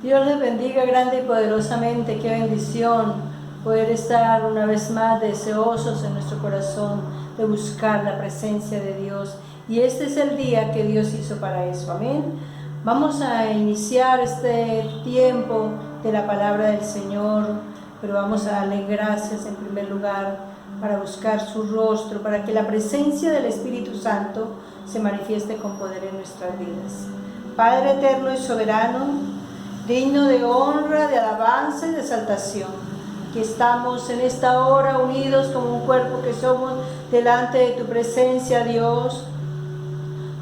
Dios les bendiga grande y poderosamente. Qué bendición poder estar una vez más deseosos en nuestro corazón de buscar la presencia de Dios. Y este es el día que Dios hizo para eso. Amén. Vamos a iniciar este tiempo de la palabra del Señor, pero vamos a darle gracias en primer lugar para buscar su rostro, para que la presencia del Espíritu Santo se manifieste con poder en nuestras vidas. Padre eterno y soberano, digno de honra, de alabanza y de exaltación, que estamos en esta hora unidos como un cuerpo que somos delante de tu presencia, Dios,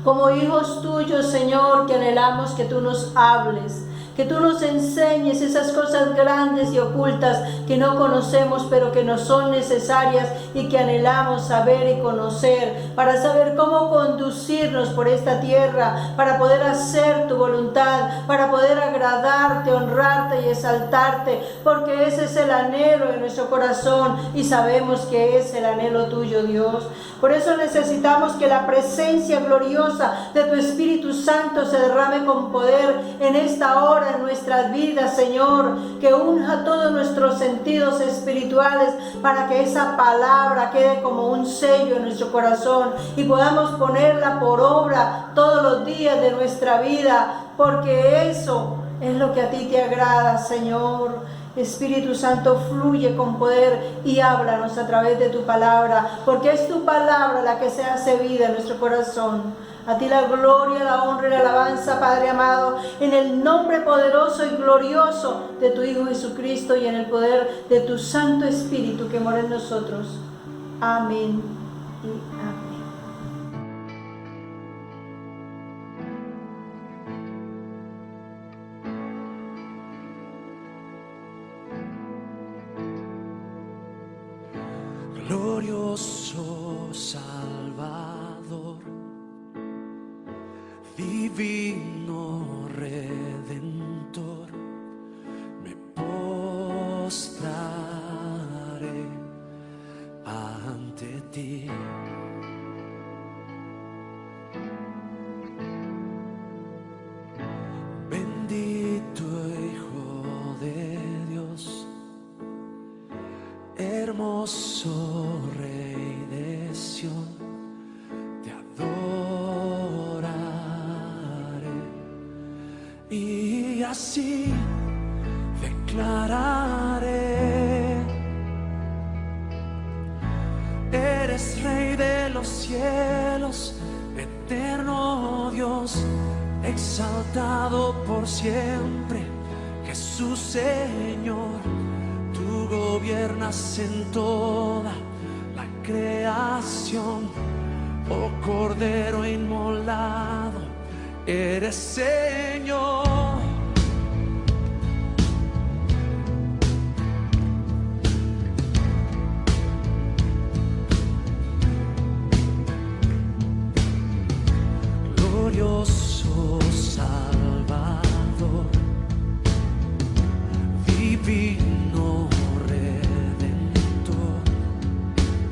como hijos tuyos, Señor, que anhelamos que tú nos hables, que tú nos enseñes esas cosas grandes y ocultas que no conocemos, pero que nos son necesarias y que anhelamos saber y conocer, para saber cómo conducirnos por esta tierra, para poder hacer tu voluntad, para poder agradarte, honrarte y exaltarte, porque ese es el anhelo de nuestro corazón y sabemos que es el anhelo tuyo, Dios. Por eso necesitamos que la presencia gloriosa de tu Espíritu Santo se derrame con poder en esta hora en nuestras vidas, Señor, que unja todos nuestros sentidos espirituales para que esa palabra quede como un sello en nuestro corazón y podamos ponerla por obra todos los días de nuestra vida, porque eso es lo que a ti te agrada, Señor. Espíritu Santo, fluye con poder y háblanos a través de tu palabra, porque es tu palabra la que se hace vida en nuestro corazón. A ti la gloria, la honra y la alabanza, Padre amado, en el nombre poderoso y glorioso de tu Hijo Jesucristo y en el poder de tu Santo Espíritu que mora en nosotros. Amén y amén. Glorioso Salvador, divino Redentor, me postraré ante ti. Bendito Hijo de Dios, hermoso Rey de Sión, te adoraré y así declararé: eres Rey de los cielos, eterno Dios, exaltado por siempre, Jesús Señor. Tú gobiernas en toda la creación, oh Cordero inmolado, eres Señor. Glorioso Salvador, divino Redentor,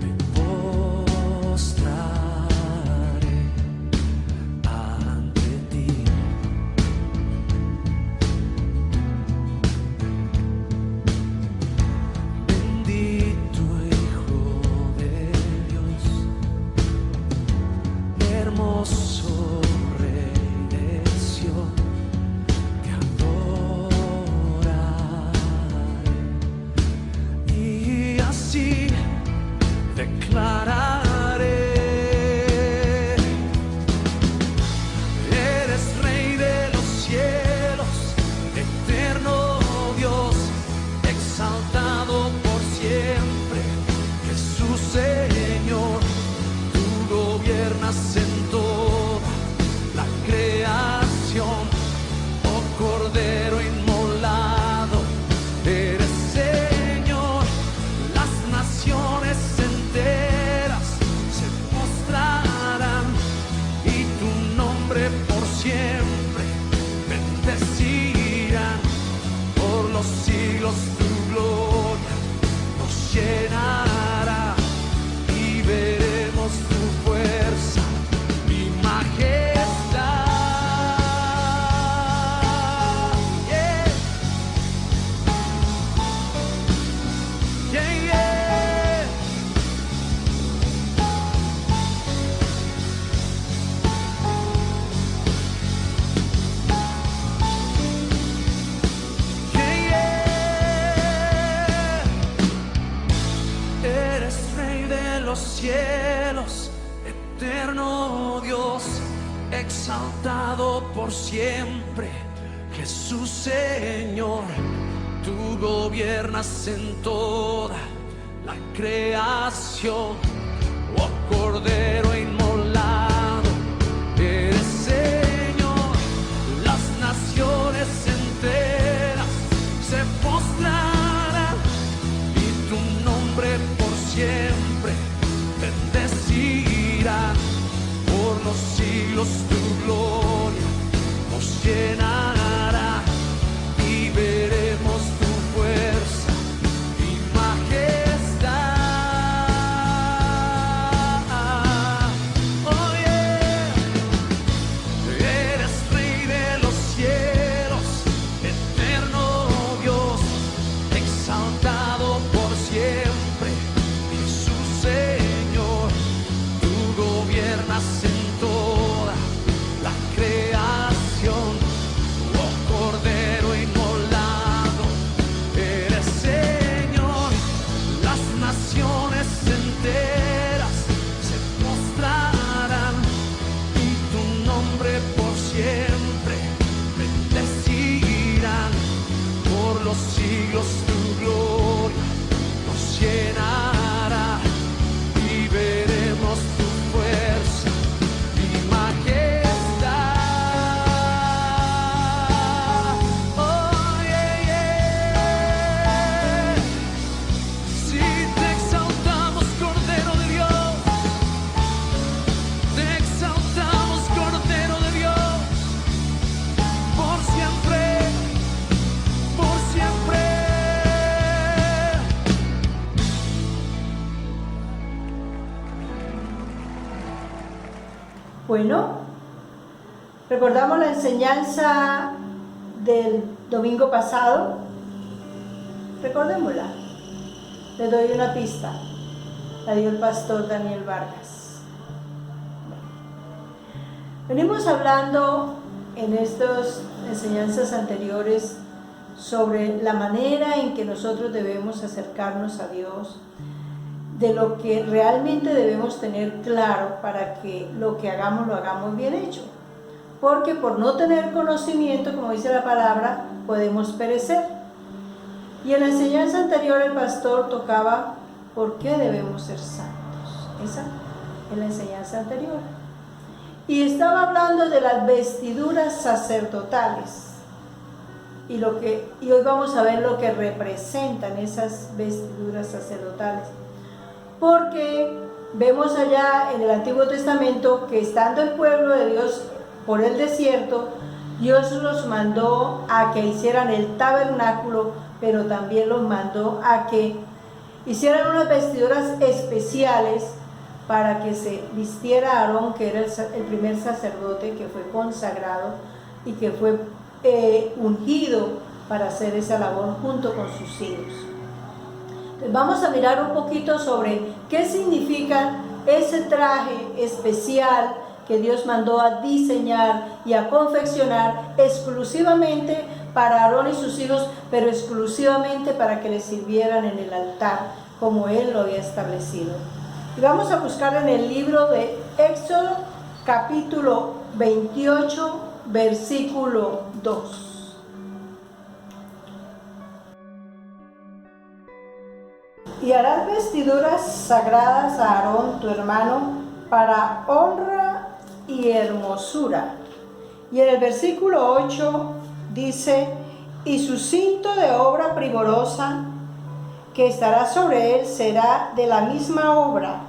me postraré ante ti. Bendito Hijo de Dios, hermoso Rey de Sión, te adoraré exaltado por siempre, Jesús Señor. Tú gobiernas en toda la creación, oh Cordero inmolado, eres Señor. Las naciones enteras se postrarán y tu nombre por siempre bendecirán. Por los siglos tu gloria nos llenará y veremos tu fuerza y majestad. Oh yeah, eres Rey de los cielos, eterno Dios, exaltado por siempre, Jesús Señor. Tú gobiernas en toda la creación, oh Cordero inmolado, eres Señor. Las naciones enteras se postrarán y tu nombre por siempre bendecirán. Por los siglos tu gloria nos llenará y veremos tu fuerza y majestad. Oh yeah, yeah. Si te exaltamos, Cordero de Dios, te exaltamos, Cordero de Dios, por siempre, por siempre. Bueno, recordamos la enseñanza del domingo pasado. Recordémosla. Les doy una pista. La dio el pastor Daniel Vargas. Venimos hablando en estas enseñanzas anteriores sobre la manera en que nosotros debemos acercarnos a Dios, de lo que realmente debemos tener claro para que lo que hagamos lo hagamos bien hecho. Porque por no tener conocimiento, como dice la palabra, podemos perecer. Y en la enseñanza anterior el pastor tocaba por qué debemos ser santos. Esa es la enseñanza anterior. Y estaba hablando de las vestiduras sacerdotales. Y hoy vamos a ver lo que representan esas vestiduras sacerdotales. Porque vemos allá en el Antiguo Testamento que estando el pueblo de Dios por el desierto, Dios los mandó a que hicieran el tabernáculo, pero también los mandó a que hicieran unas vestiduras especiales para que se vistiera Aarón, que era el primer sacerdote que fue consagrado y que fue ungido para hacer esa labor junto con sus hijos. Vamos a mirar un poquito sobre qué significa ese traje especial que Dios mandó a diseñar y a confeccionar exclusivamente para Aarón y sus hijos, pero exclusivamente para que les sirvieran en el altar, como Él lo había establecido. Y vamos a buscar en el libro de Éxodo, capítulo 28, versículo 2. Y harás vestiduras sagradas a Aarón tu hermano para honra y hermosura. Y en el versículo 8 dice: y su cinto de obra primorosa que estará sobre él será de la misma obra,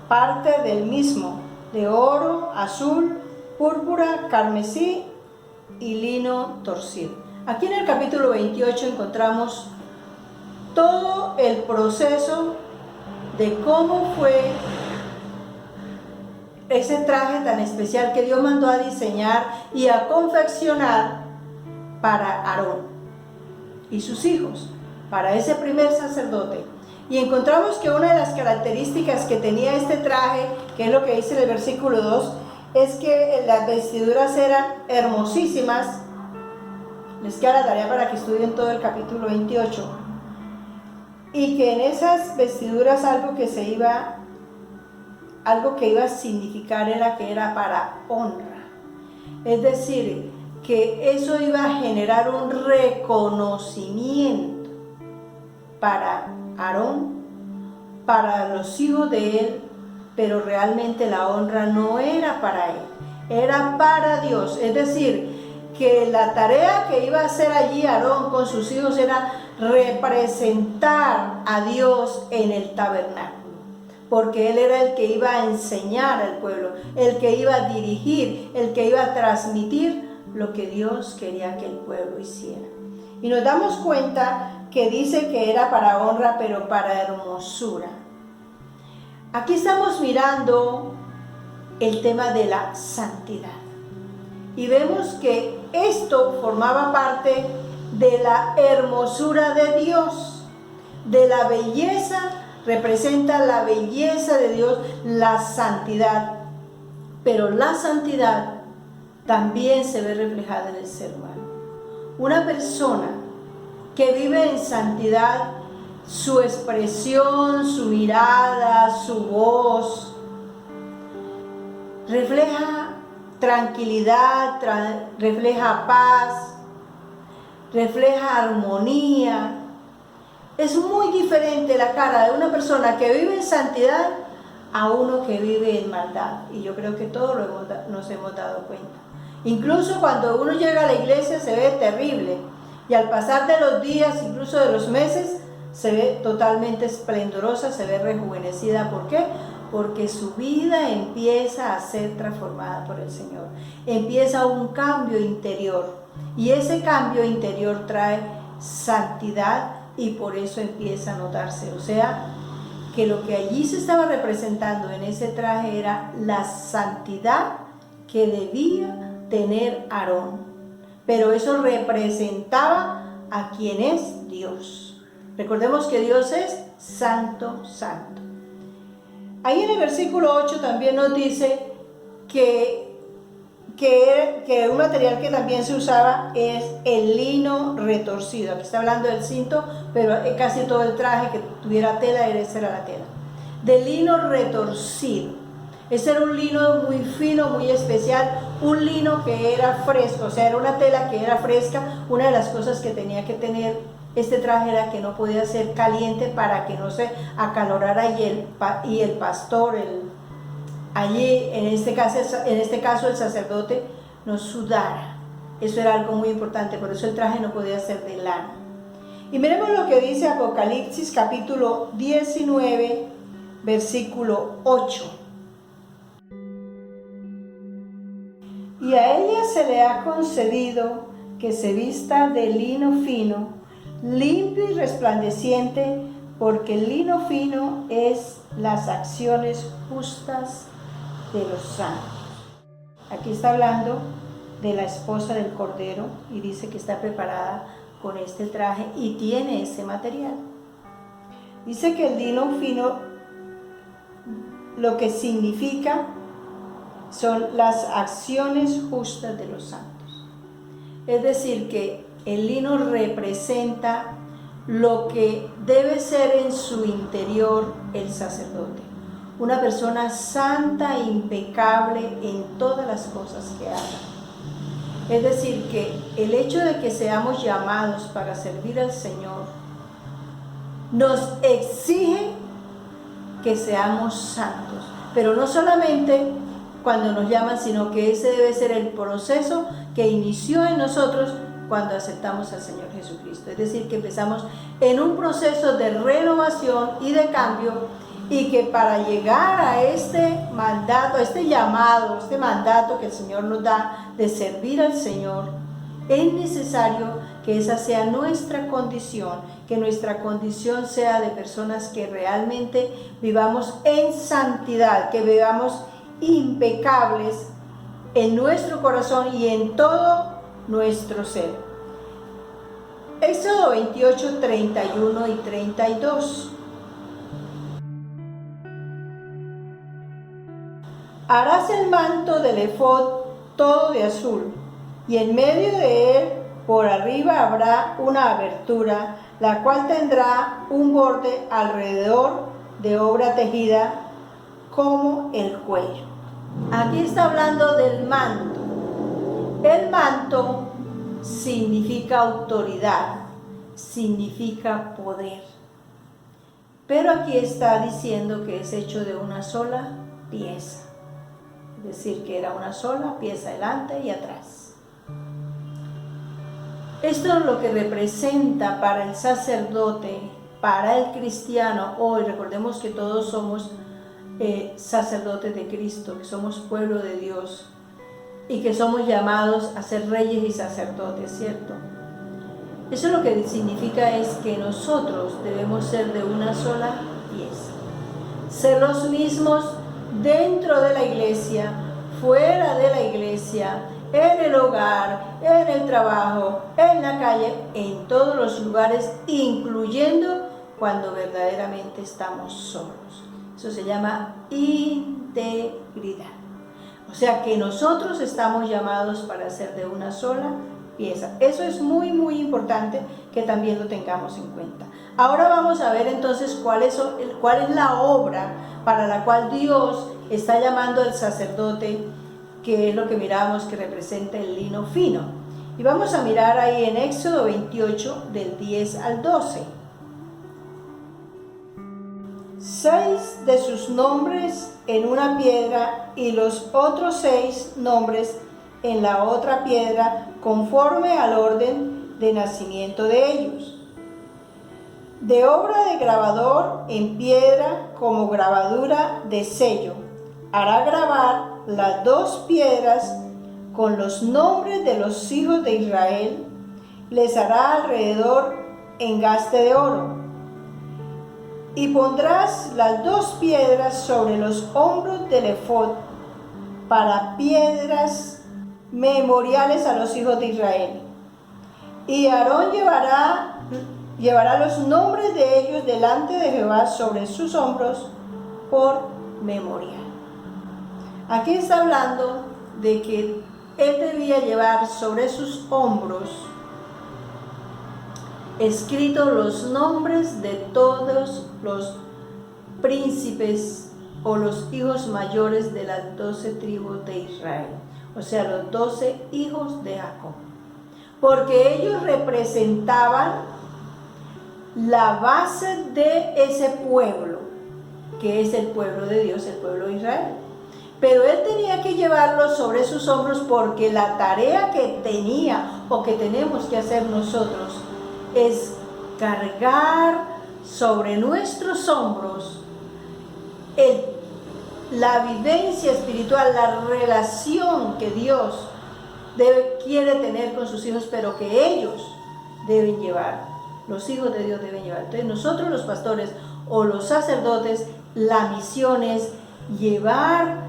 parte del mismo, de oro, azul, púrpura, carmesí y lino torcido. Aquí en el capítulo 28 encontramos todo el proceso de cómo fue ese traje tan especial que Dios mandó a diseñar y a confeccionar para Aarón y sus hijos, para ese primer sacerdote. Y encontramos que una de las características que tenía este traje, que es lo que dice en el versículo 2, es que las vestiduras eran hermosísimas. Les queda la tarea para que estudien todo el capítulo 28. Y que en esas vestiduras algo que iba a significar era que era para honra. Es decir, que eso iba a generar un reconocimiento para Aarón, para los hijos de él, pero realmente la honra no era para él, era para Dios. Es decir, que la tarea que iba a hacer allí Aarón con sus hijos era representar a Dios en el tabernáculo, porque él era el que iba a enseñar al pueblo, el que iba a dirigir, el que iba a transmitir lo que Dios quería que el pueblo hiciera. Y nos damos cuenta que dice que era para honra, pero para hermosura. Aquí estamos mirando el tema de la santidad. Y vemos que esto formaba parte de la hermosura de Dios, de la belleza, representa la belleza de Dios, la santidad. Pero la santidad también se ve reflejada en el ser humano. Una persona que vive en santidad, su expresión, su mirada, su voz, refleja tranquilidad, refleja paz, refleja armonía. Es muy diferente la cara de una persona que vive en santidad a uno que vive en maldad. Y yo creo que todos nos hemos dado cuenta. Incluso cuando uno llega a la iglesia se ve terrible. Y al pasar de los días, incluso de los meses, se ve totalmente esplendorosa, se ve rejuvenecida. ¿Por qué? Porque su vida empieza a ser transformada por el Señor. Empieza un cambio interior. Y ese cambio interior trae santidad y por eso empieza a notarse. O sea, que lo que allí se estaba representando en ese traje era la santidad que debía tener Aarón. Pero eso representaba a quien es Dios. Recordemos que Dios es santo, santo. Ahí en el versículo 8 también nos dice que un material que también se usaba es el lino retorcido. Aquí está hablando del cinto, pero casi todo el traje que tuviera tela, esa era la tela. De lino retorcido. Ese era un lino muy fino, muy especial, un lino que era fresco, o sea, era una tela que era fresca. Una de las cosas que tenía que tener este traje era que no podía ser caliente para que no se acalorara y el pastor, allí en este caso el sacerdote, no sudara. Eso era algo muy importante, por eso el traje no podía ser de lana. Y miremos lo que dice Apocalipsis capítulo 19, versículo 8. Y a ella se le ha concedido que se vista de lino fino, limpio y resplandeciente, porque el lino fino es las acciones justas de los santos. Aquí está hablando de la esposa del Cordero y dice que está preparada con este traje y tiene ese material. Dice que el lino fino lo que significa son las acciones justas de los santos. Es decir, que el lino representa lo que debe ser en su interior el sacerdote. Una persona santa e impecable en todas las cosas que haga. Es decir, que el hecho de que seamos llamados para servir al Señor nos exige que seamos santos. Pero no solamente cuando nos llaman, sino que ese debe ser el proceso que inició en nosotros cuando aceptamos al Señor Jesucristo. Es decir, que empezamos en un proceso de renovación y de cambio, y que para llegar a este mandato, a este llamado, este mandato que el Señor nos da de servir al Señor, es necesario que esa sea nuestra condición, que nuestra condición sea de personas que realmente vivamos en santidad, que vivamos impecables en nuestro corazón y en todo nuestro ser. Éxodo 28, 31 y 32. Harás el manto del efod todo de azul, y en medio de él por arriba habrá una abertura, la cual tendrá un borde alrededor de obra tejida como el cuello. Aquí está hablando del manto. El manto significa autoridad, significa poder. Pero aquí está diciendo que es hecho de una sola pieza. Es decir, que era una sola pieza delante y atrás. Esto es lo que representa para el sacerdote, para el cristiano hoy. Recordemos que todos somos sacerdotes de Cristo, que somos pueblo de Dios y que somos llamados a ser reyes y sacerdotes, ¿cierto? Eso lo que significa es que nosotros debemos ser de una sola pieza, ser los mismos dentro de la iglesia, fuera de la iglesia, en el hogar, en el trabajo, en la calle, en todos los lugares, incluyendo cuando verdaderamente estamos solos. Eso se llama integridad. O sea que nosotros estamos llamados para ser de una sola pieza. Eso es muy, muy importante que también lo tengamos en cuenta. Ahora vamos a ver entonces cuál es la obra para la cual Dios está llamando al sacerdote, que es lo que miramos que representa el lino fino. Y vamos a mirar ahí en Éxodo 28, del 10 al 12. 6 de sus nombres en una piedra y los otros 6 nombres en la otra piedra, conforme al orden de nacimiento de ellos. De obra de grabador en piedra como grabadura de sello, hará grabar las 2 piedras con los nombres de los hijos de Israel, les hará alrededor engaste de oro. Y pondrás las 2 piedras sobre los hombros del efod para piedras memoriales a los hijos de Israel. Y Aarón llevará los nombres de ellos delante de Jehová sobre sus hombros por memorial. Aquí está hablando de que él debía llevar sobre sus hombros escritos los nombres de todos los príncipes o los hijos mayores de las 12 tribus de Israel, o sea, los 12 hijos de Jacob, porque ellos representaban la base de ese pueblo, que es el pueblo de Dios, el pueblo de Israel. Pero él tenía que llevarlo sobre sus hombros porque la tarea que tenía o que tenemos que hacer nosotros es cargar sobre nuestros hombros la vivencia espiritual, la relación que Dios quiere tener con sus hijos, pero que ellos deben llevar, los hijos de Dios deben llevar. Entonces nosotros los pastores o los sacerdotes, la misión es llevar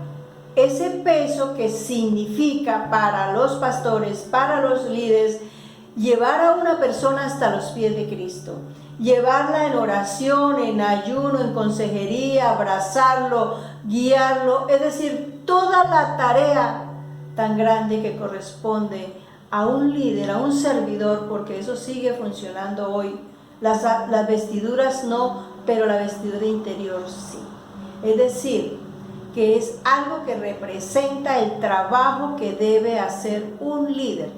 ese peso que significa para los pastores, para los líderes, llevar a una persona hasta los pies de Cristo, llevarla en oración, en ayuno, en consejería, abrazarlo, guiarlo, es decir, toda la tarea tan grande que corresponde a un líder, a un servidor, porque eso sigue funcionando hoy. Las vestiduras no, pero la vestidura interior sí. Es decir, que es algo que representa el trabajo que debe hacer un líder.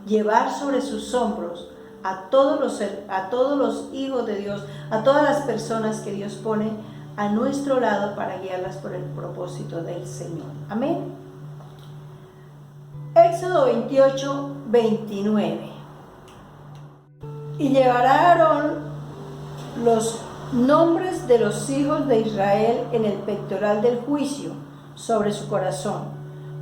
Llevar sobre sus hombros a todos los hijos de Dios, a todas las personas que Dios pone a nuestro lado para guiarlas por el propósito del Señor. Amén. Éxodo 28, 29. Y llevará Aarón los nombres de los hijos de Israel en el pectoral del juicio sobre su corazón,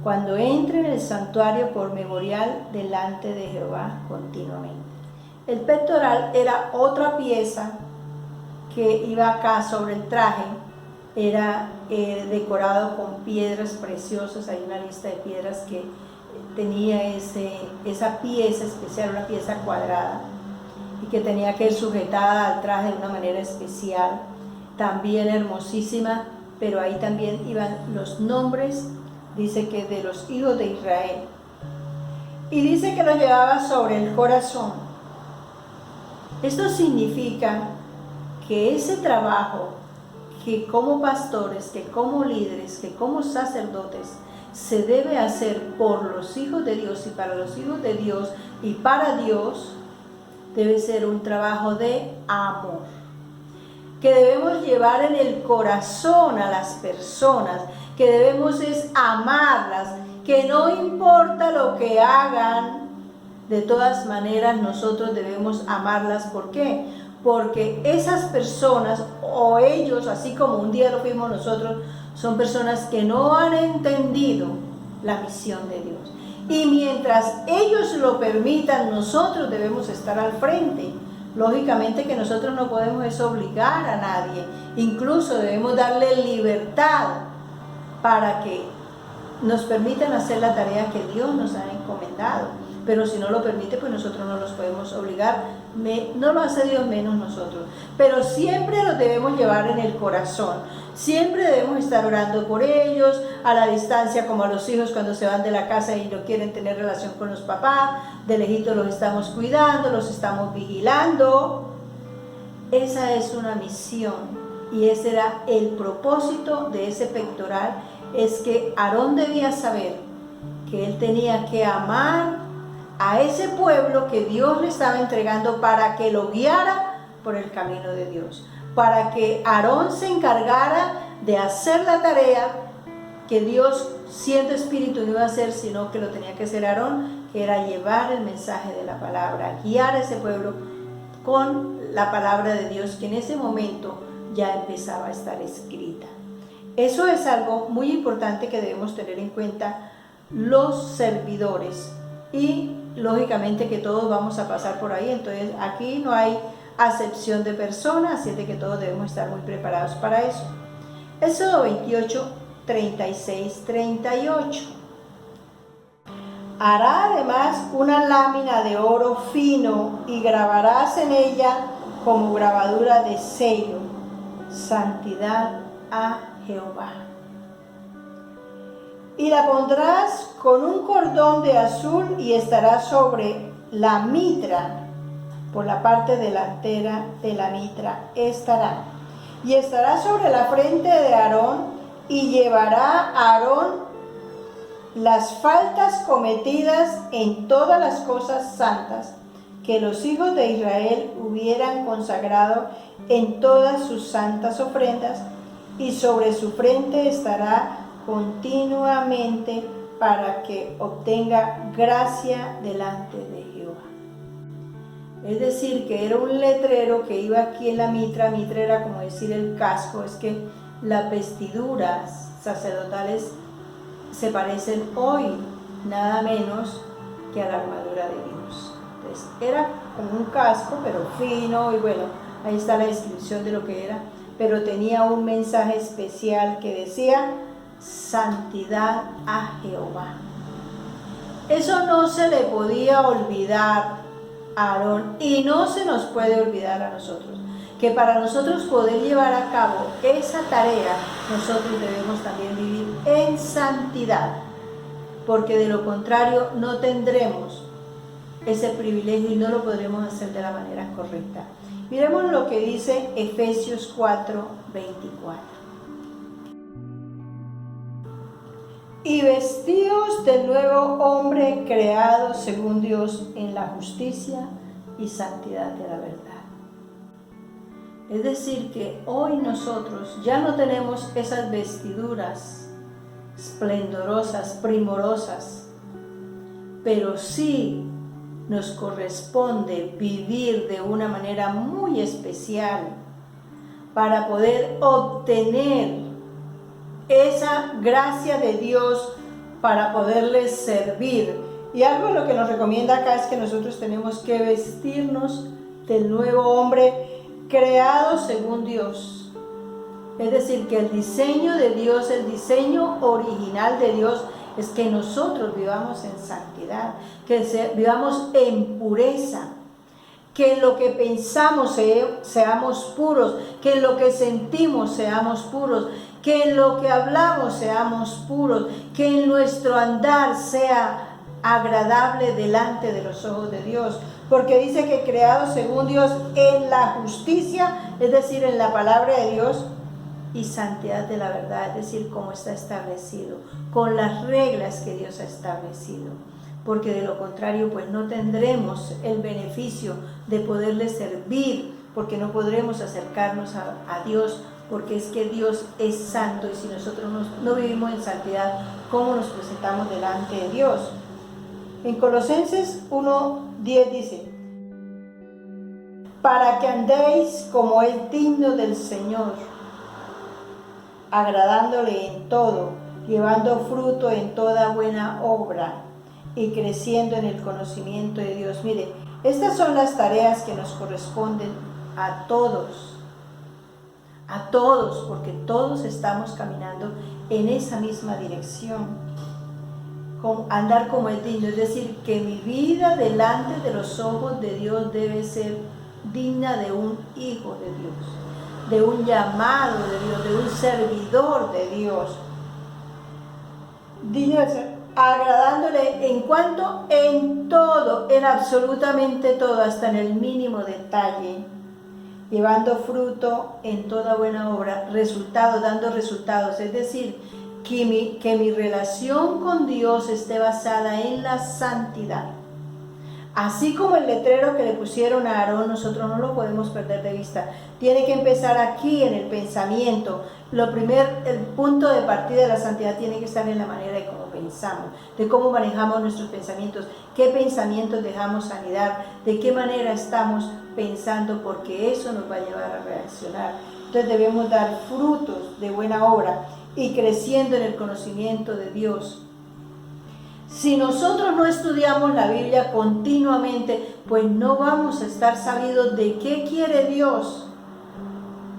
cuando entre en el santuario por memorial delante de Jehová continuamente. El pectoral era otra pieza que iba acá sobre el traje, era decorado con piedras preciosas. Hay una lista de piedras que tenía esa pieza especial, una pieza cuadrada, y que tenía que ir sujetada al traje de una manera especial, también hermosísima, pero ahí también iban los nombres, dice que de los hijos de Israel, y dice que los llevaba sobre el corazón. Esto significa que ese trabajo, que como pastores, que como líderes, que como sacerdotes, se debe hacer por los hijos de Dios y para los hijos de Dios y para Dios, debe ser un trabajo de amor, que debemos llevar en el corazón a las personas, que debemos es amarlas, que no importa lo que hagan, de todas maneras nosotros debemos amarlas. ¿Por qué? Porque esas personas o ellos, así como un día lo fuimos nosotros, son personas que no han entendido la misión de Dios. Y mientras ellos lo permitan, nosotros debemos estar al frente. Lógicamente que nosotros no podemos obligar a nadie, incluso debemos darle libertad para que nos permitan hacer la tarea que Dios nos ha encomendado. Pero si no lo permite, pues nosotros no los podemos obligar, no lo hace Dios menos nosotros. Pero siempre los debemos llevar en el corazón, siempre debemos estar orando por ellos, a la distancia, como a los hijos cuando se van de la casa y no quieren tener relación con los papás, de lejito los estamos cuidando, los estamos vigilando. Esa es una misión y ese era el propósito de ese pectoral, es que Aarón debía saber que él tenía que amar a ese pueblo que Dios le estaba entregando para que lo guiara por el camino de Dios, para que Aarón se encargara de hacer la tarea que Dios, siendo espíritu, no iba a hacer, sino que lo tenía que hacer Aarón, que era llevar el mensaje de la palabra, guiar a ese pueblo con la palabra de Dios, que en ese momento ya empezaba a estar escrita. Eso es algo muy importante que debemos tener en cuenta los servidores, y lógicamente que todos vamos a pasar por ahí. Entonces aquí no hay acepción de personas, así es de que todos debemos estar muy preparados para eso. Éxodo 28, 36, 38. Hará además una lámina de oro fino y grabarás en ella como grabadura de sello, santidad a Jehová. Y la pondrás con un cordón de azul y estará sobre la mitra, por la parte delantera de la mitra estará. Y estará sobre la frente de Aarón, y llevará a Aarón las faltas cometidas en todas las cosas santas que los hijos de Israel hubieran consagrado en todas sus santas ofrendas, y sobre su frente estará continuamente para que obtenga gracia delante de Jehová. Es decir, que era un letrero que iba aquí en la mitra. Mitra era como decir el casco. Es que las vestiduras sacerdotales se parecen hoy nada menos que a la armadura de Dios. Entonces era como un casco, pero fino, y bueno, ahí está la descripción de lo que era, pero tenía un mensaje especial que decía santidad a Jehová. Eso no se le podía olvidar a Aarón, y no se nos puede olvidar a nosotros, que para nosotros poder llevar a cabo esa tarea, nosotros debemos también vivir en santidad, porque de lo contrario no tendremos ese privilegio y no lo podremos hacer de la manera correcta. Miremos lo que dice Efesios 4, 24. Y vestíos del nuevo hombre creado según Dios en la justicia y santidad de la verdad. Es decir, que hoy nosotros ya no tenemos esas vestiduras esplendorosas, primorosas, pero sí nos corresponde vivir de una manera muy especial para poder obtener esa gracia de Dios, para poderles servir. Y algo lo que nos recomienda acá es que nosotros tenemos que vestirnos del nuevo hombre creado según Dios. Es decir, que el diseño de Dios, el diseño original de Dios, es que nosotros vivamos en santidad, que vivamos en pureza, que en lo que pensamos seamos puros, que en lo que sentimos seamos puros, que en lo que hablamos seamos puros, que en nuestro andar sea agradable delante de los ojos de Dios, porque dice que creado según Dios en la justicia, es decir, en la palabra de Dios, y santidad de la verdad, es decir, como está establecido, con las reglas que Dios ha establecido, porque de lo contrario pues no tendremos el beneficio de poderle servir, porque no podremos acercarnos a Dios, porque es que Dios es santo y si nosotros no vivimos en santidad, ¿cómo nos presentamos delante de Dios? En Colosenses 1:10 dice: para que andéis como es digno del Señor, agradándole en todo, llevando fruto en toda buena obra y creciendo en el conocimiento de Dios. Mire, estas son las tareas que nos corresponden a todos, porque todos estamos caminando en esa misma dirección, andar como es digno, es decir, que mi vida delante de los ojos de Dios debe ser digna de un hijo de Dios, de un llamado de Dios, de un servidor de Dios. Dice, agradándole en cuanto, en todo, en absolutamente todo, hasta en el mínimo detalle, llevando fruto en toda buena obra, dando resultados, es decir, que mi relación con Dios esté basada en la santidad. Así como el letrero que le pusieron a Aarón, nosotros no lo podemos perder de vista. Tiene que empezar aquí en el pensamiento. El punto de partida de la santidad tiene que estar en la manera de cómo pensamos, de cómo manejamos nuestros pensamientos, qué pensamientos dejamos anidar, de qué manera estamos pensando, porque eso nos va a llevar a reaccionar. Entonces debemos dar frutos de buena obra y creciendo en el conocimiento de Dios. Si nosotros no estudiamos la Biblia continuamente, pues no vamos a estar sabidos de qué quiere Dios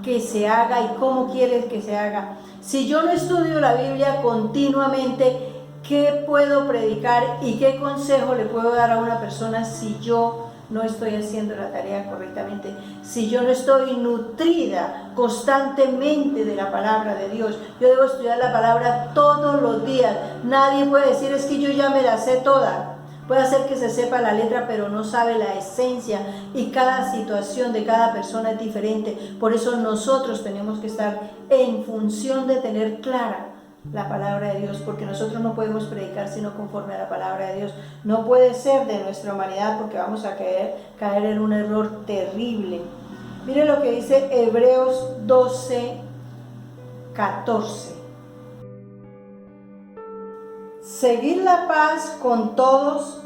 que se haga y cómo quiere que se haga. Si yo no estudio la Biblia continuamente, ¿qué puedo predicar y qué consejo le puedo dar a una persona si yo no estoy haciendo la tarea correctamente? Si yo no estoy nutrida constantemente de la palabra de Dios. Yo debo estudiar la palabra todos los días. Nadie puede decir, es que yo ya me la sé toda. Puede ser que se sepa la letra, pero no sabe la esencia, y cada situación de cada persona es diferente. Por eso nosotros tenemos que estar en función de tener clara la palabra de Dios, porque nosotros no podemos predicar sino conforme a la palabra de Dios. No puede ser de nuestra humanidad, porque vamos a caer en un error terrible. Mire lo que dice Hebreos 12:14. Seguid la paz con todos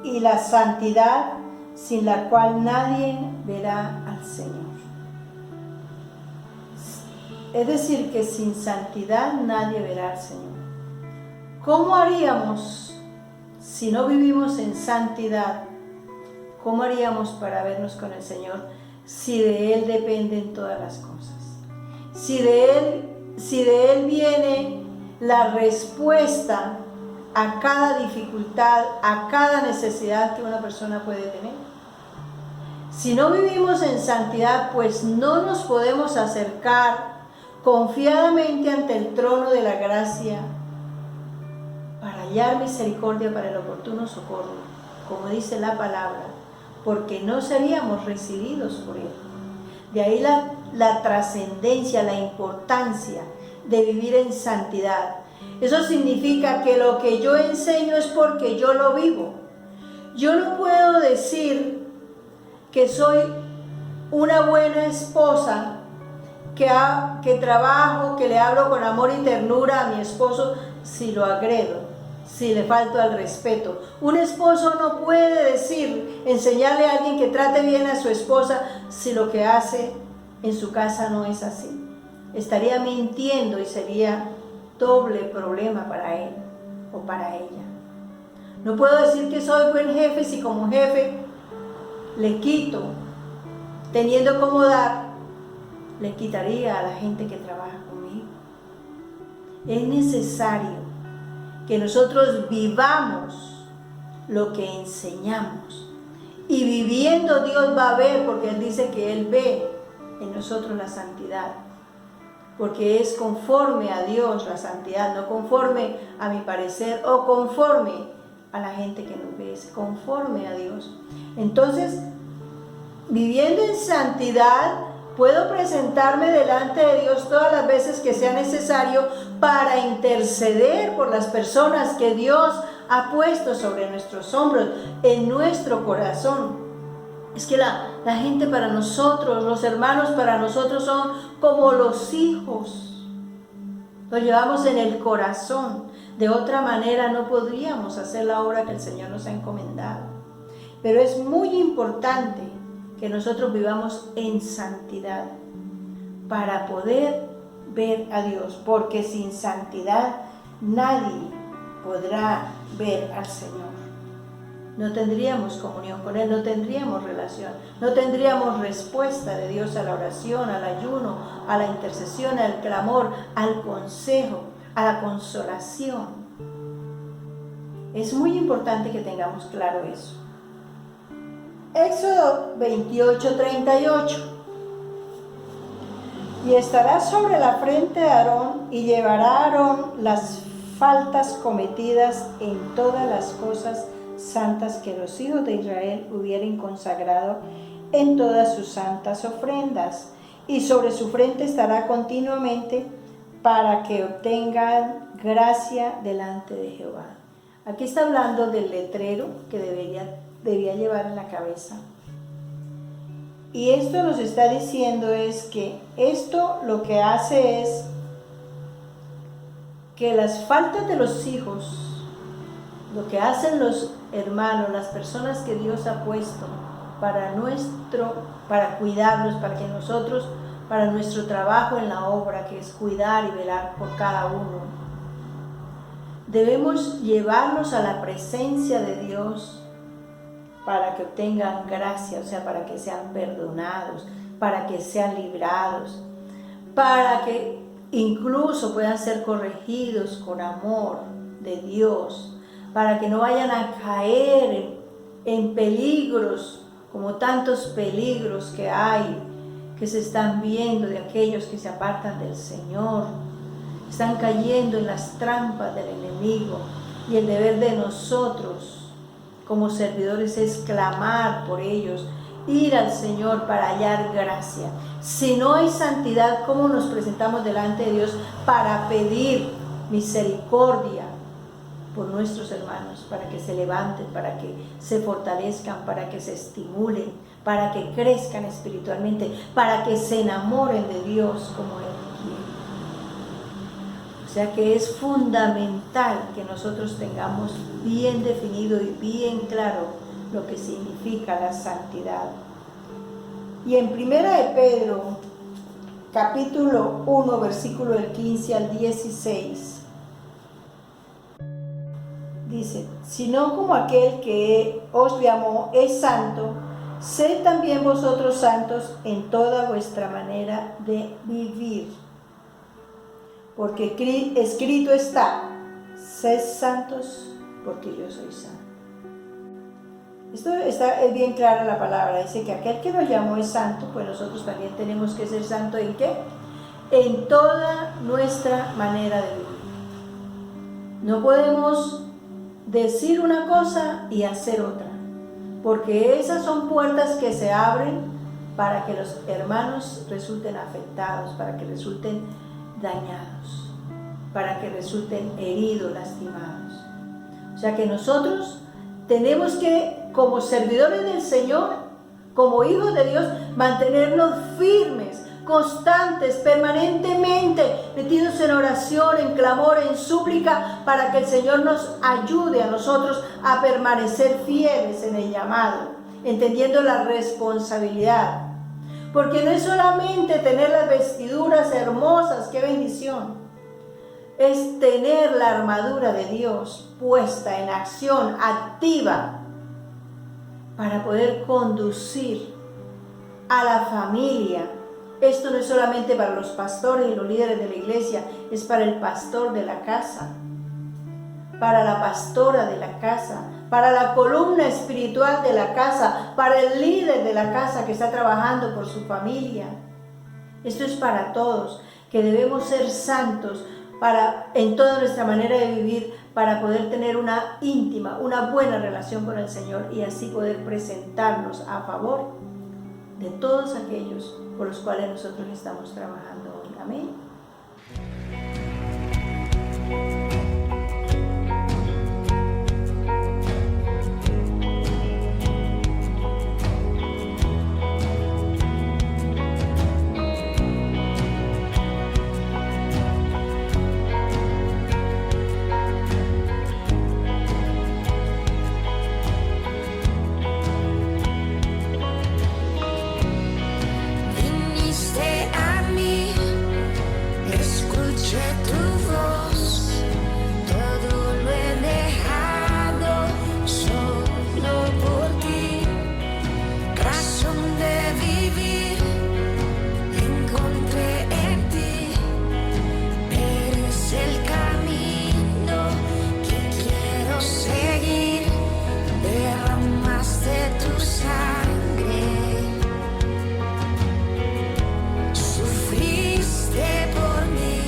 y la santidad, sin la cual nadie verá al Señor. Es decir, que sin santidad nadie verá al Señor. ¿Cómo haríamos si no vivimos en santidad? ¿Cómo haríamos para vernos con el Señor si de Él dependen todas las cosas? Si de Él viene la respuesta a cada dificultad, a cada necesidad que una persona puede tener. Si no vivimos en santidad, pues no nos podemos acercar confiadamente ante el trono de la gracia para hallar misericordia para el oportuno socorro, como dice la palabra, porque no seríamos recibidos por Él. De ahí la trascendencia, la importancia de vivir en santidad. Eso significa que lo que yo enseño es porque yo lo vivo. Yo no puedo decir que soy una buena esposa, que trabajo, que le hablo con amor y ternura a mi esposo si lo agredo, si le falto al respeto. Un esposo no puede enseñarle a alguien que trate bien a su esposa si lo que hace en su casa no es así. Estaría mintiendo y sería doble problema para él o para ella. No puedo decir que soy buen jefe si como jefe le quito, teniendo cómo dar, le quitaría a la gente que trabaja conmigo. Es necesario que nosotros vivamos lo que enseñamos, y viviendo Dios va a ver, porque Él dice que Él ve en nosotros la santidad, porque es conforme a Dios la santidad, no conforme a mi parecer o conforme a la gente que nos ve, es conforme a Dios. Entonces, viviendo en santidad, Puedo presentarme delante de Dios todas las veces que sea necesario para interceder por las personas que Dios ha puesto sobre nuestros hombros, en nuestro corazón. Es que la gente para nosotros, los hermanos para nosotros son como los hijos. Los llevamos en el corazón. De otra manera no podríamos hacer la obra que el Señor nos ha encomendado. Pero es muy importante que nosotros vivamos en santidad para poder ver a Dios, porque sin santidad nadie podrá ver al Señor. No tendríamos comunión con Él, no tendríamos relación, no tendríamos respuesta de Dios a la oración, al ayuno, a la intercesión, al clamor, al consejo, a la consolación. Es muy importante que tengamos claro eso. Éxodo 28:38. Y estará sobre la frente de Aarón, y llevará a Aarón las faltas cometidas en todas las cosas santas que los hijos de Israel hubieren consagrado en todas sus santas ofrendas, y sobre su frente estará continuamente para que obtengan gracia delante de Jehová. Aquí está hablando del letrero que debía llevar en la cabeza. Y esto nos está diciendo es que esto lo que hace es que las faltas de los hijos, lo que hacen los hermanos, las personas que Dios ha puesto para cuidarlos, para que nosotros, para nuestro trabajo en la obra, que es cuidar y velar por cada uno, debemos llevarlos a la presencia de Dios para que obtengan gracia, o sea, para que sean perdonados, para que sean librados, para que incluso puedan ser corregidos con amor de Dios, para que no vayan a caer en peligros, como tantos peligros que hay, que se están viendo de aquellos que se apartan del Señor. Están cayendo en las trampas del enemigo, y el deber de nosotros como servidores es clamar por ellos, ir al Señor para hallar gracia. Si no hay santidad, ¿cómo nos presentamos delante de Dios para pedir misericordia por nuestros hermanos, para que se levanten, para que se fortalezcan, para que se estimulen, para que crezcan espiritualmente, para que se enamoren de Dios como Él quiere? O sea que es fundamental que nosotros tengamos bien definido y bien claro lo que significa la santidad. Y en 1 de Pedro, capítulo 1, versículo del 15 al 16, dice: sino como aquel que os llamó es santo, sed también vosotros santos en toda vuestra manera de vivir. Porque escrito está: sed santos porque yo soy santo. Esto es bien clara la palabra. Dice que aquel que nos llamó es santo, pues nosotros también tenemos que ser santos. ¿En qué? En toda nuestra manera de vivir. No podemos decir una cosa y hacer otra, porque esas son puertas que se abren para que los hermanos resulten afectados, para que resulten dañados, para que resulten heridos, lastimados. O sea que nosotros tenemos que, como servidores del Señor, como hijos de Dios, mantenernos firmes, constantes, permanentemente metidos en oración, en clamor, en súplica, para que el Señor nos ayude a nosotros a permanecer fieles en el llamado, entendiendo la responsabilidad. Porque no es solamente tener las vestiduras hermosas, qué bendición, es tener la armadura de Dios puesta en acción activa para poder conducir a la familia. Esto no es solamente para los pastores y los líderes de la iglesia, es para el pastor de la casa, para la pastora de la casa, para la columna espiritual de la casa, para el líder de la casa que está trabajando por su familia. Esto es para todos, que debemos ser santos en toda nuestra manera de vivir, para poder tener una íntima, una buena relación con el Señor, y así poder presentarnos a favor de todos aquellos por los cuales nosotros estamos trabajando hoy. Amén. Viniste a mí, escuché tu voz, todo lo he dejado solo por ti, razón de vivir, encontré en ti, eres el camino que quiero seguir, derramaste tu sangre. Sufriste por mí,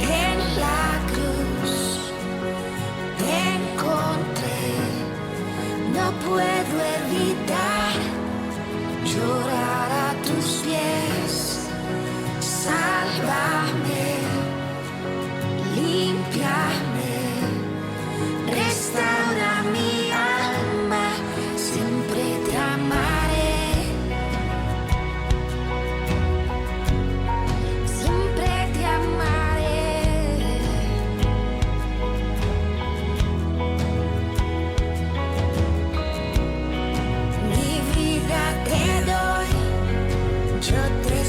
en la cruz te encontré, no puedo evitar llorar a tus pies, sálvame, límpiame, restaura mi alma, siempre te amaré, siempre te amaré. Mi vida te doy, yo te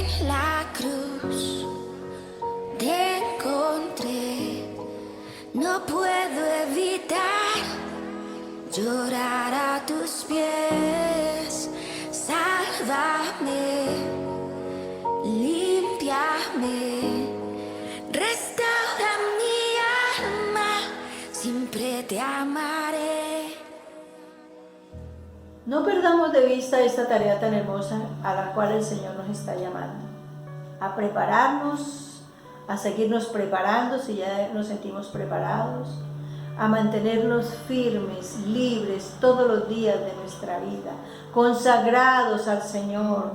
En la cruz te encontré, no puedo evitar llorar a tus pies. Sálvame, límpiame, restaura mi alma, siempre te amaré. No perdamos de vista esta tarea tan hermosa a la cual el Señor nos está llamando, a prepararnos, a seguirnos preparando si ya nos sentimos preparados, a mantenernos firmes, libres todos los días de nuestra vida, consagrados al Señor.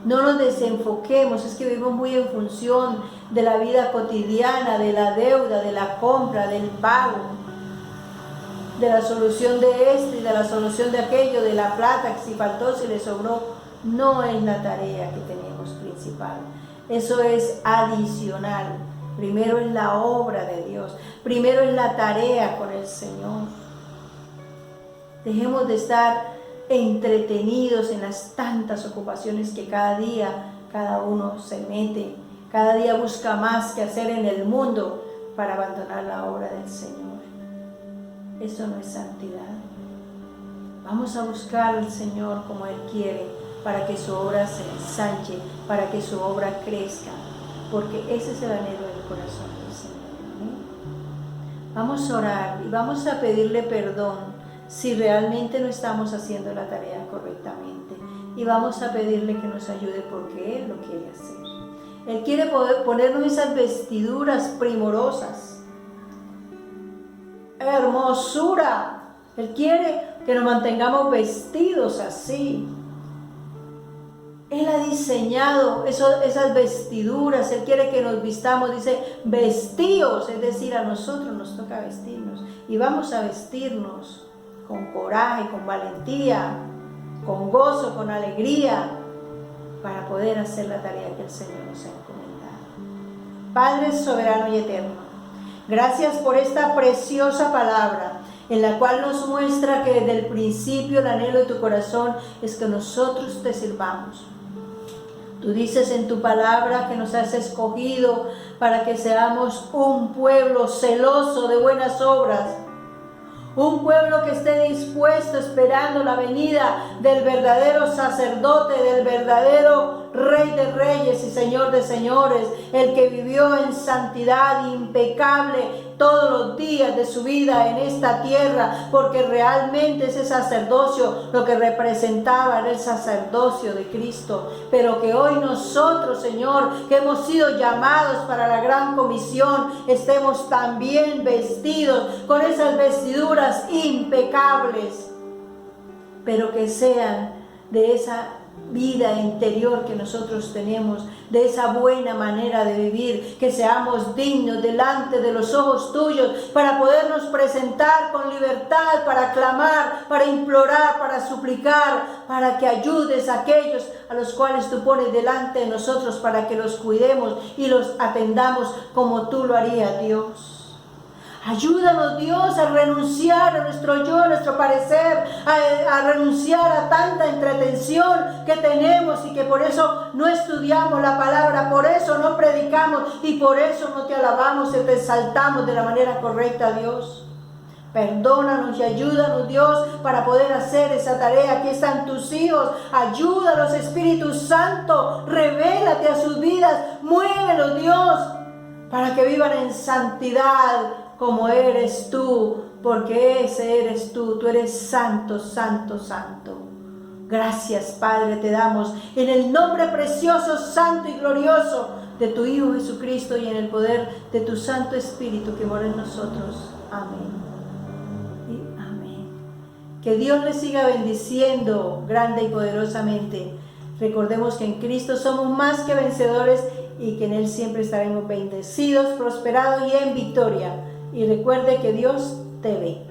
No nos desenfoquemos, es que vivimos muy en función de la vida cotidiana, de la deuda, de la compra, del pago, de la solución de esto y de la solución de aquello, de la plata, que si faltó, si le sobró. No es la tarea que tenemos principal, eso es adicional. Primero es la obra de Dios, primero es la tarea con el Señor. Dejemos de estar entretenidos en las tantas ocupaciones que cada día cada uno se mete, cada día busca más que hacer en el mundo para abandonar la obra del Señor. Eso no es santidad. Vamos a buscar al Señor como Él quiere, para que su obra se ensanche, para que su obra crezca, porque ese es el anhelo del corazón del Señor. Vamos a orar y vamos a pedirle perdón si realmente no estamos haciendo la tarea correctamente, y vamos a pedirle que nos ayude porque Él lo quiere hacer. Él quiere poder ponernos esas vestiduras primorosas, hermosura. Él quiere que nos mantengamos vestidos así. Él ha diseñado esas vestiduras. Él quiere que nos vistamos, dice vestíos, es decir, a nosotros nos toca vestirnos, y vamos a vestirnos con coraje, con valentía, con gozo, con alegría, para poder hacer la tarea que el Señor nos ha encomendado. Padre soberano y eterno, gracias por esta preciosa palabra, en la cual nos muestra que desde el principio el anhelo de tu corazón es que nosotros te sirvamos. Tú dices en tu palabra que nos has escogido para que seamos un pueblo celoso de buenas obras, un pueblo que esté dispuesto, esperando la venida del verdadero sacerdote, del verdadero Rey de Reyes y Señor de Señores, el que vivió en santidad impecable todos los días de su vida en esta tierra, porque realmente ese sacerdocio lo que representaba era el sacerdocio de Cristo, pero que hoy nosotros, Señor, que hemos sido llamados para la gran comisión, estemos también vestidos con esas vestiduras impecables, pero que sean de esa vida interior que nosotros tenemos, de esa buena manera de vivir, que seamos dignos delante de los ojos tuyos para podernos presentar con libertad, para clamar, para implorar, para suplicar, para que ayudes a aquellos a los cuales tú pones delante de nosotros, para que los cuidemos y los atendamos como tú lo harías, Dios. Ayúdanos, Dios, a renunciar a nuestro yo, a nuestro parecer, a renunciar a tanta entretención que tenemos y que por eso no estudiamos la palabra, por eso no predicamos y por eso no te alabamos y te exaltamos de la manera correcta, Dios. Perdónanos y ayúdanos, Dios, para poder hacer esa tarea. Aquí están tus hijos. Ayúdalos, Espíritu Santo. Revélate a sus vidas. Muévelos, Dios, para que vivan en santidad como eres tú, porque ese eres tú. Tú eres santo, santo, santo. Gracias, Padre, te damos en el nombre precioso, santo y glorioso de tu Hijo Jesucristo y en el poder de tu Santo Espíritu que mora en nosotros. Amén y amén. Que Dios les siga bendiciendo grande y poderosamente. Recordemos que en Cristo somos más que vencedores y que en Él siempre estaremos bendecidos, prosperados y en victoria. Y recuerde que Dios te ve.